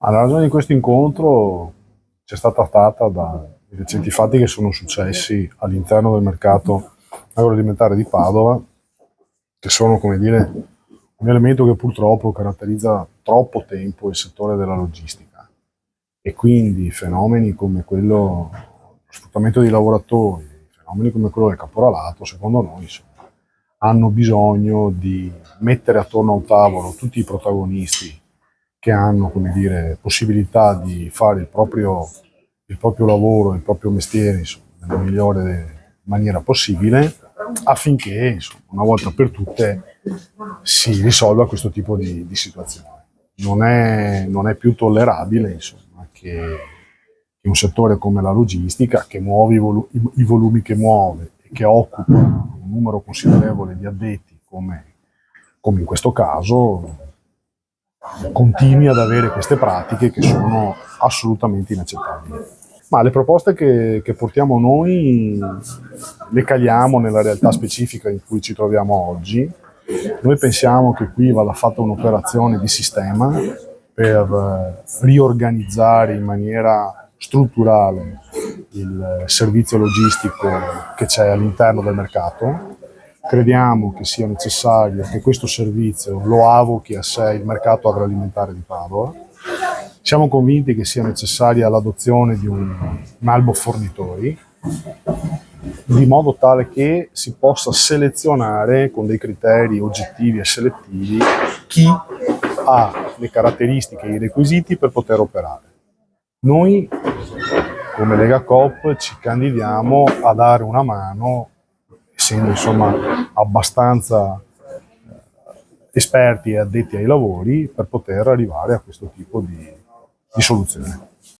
La ragione di questo incontro c'è stata tratta dai recenti fatti che sono successi all'interno del mercato agroalimentare di Padova, che sono, come dire, un elemento che purtroppo caratterizza troppo tempo il settore della logistica, e quindi fenomeni come quello, lo sfruttamento dei lavoratori, fenomeni come quello del caporalato, secondo noi, insomma, hanno bisogno di mettere attorno a un tavolo tutti i protagonisti che hanno, come dire, possibilità di fare il proprio lavoro, il proprio mestiere, insomma, nella migliore maniera possibile, affinché, insomma, una volta per tutte si risolva questo tipo di situazione. Non è più tollerabile, insomma, che un settore come la logistica, che muove i volumi che muove e che occupa un numero considerevole di addetti, come in questo caso, continui ad avere queste pratiche che sono assolutamente inaccettabili. Ma le proposte che portiamo noi le caliamo nella realtà specifica in cui ci troviamo oggi. Noi pensiamo che qui vada fatta un'operazione di sistema per riorganizzare in maniera strutturale il servizio logistico che c'è all'interno del mercato. Crediamo che sia necessario che questo servizio lo avochi a sé il mercato agroalimentare di Padova. Siamo convinti che sia necessaria l'adozione di un albo fornitori, di modo tale che si possa selezionare con dei criteri oggettivi e selettivi chi ha le caratteristiche e i requisiti per poter operare. Noi, come Lega Coop, ci candidiamo a dare una mano, essendo insomma abbastanza esperti e addetti ai lavori, per poter arrivare a questo tipo di soluzione.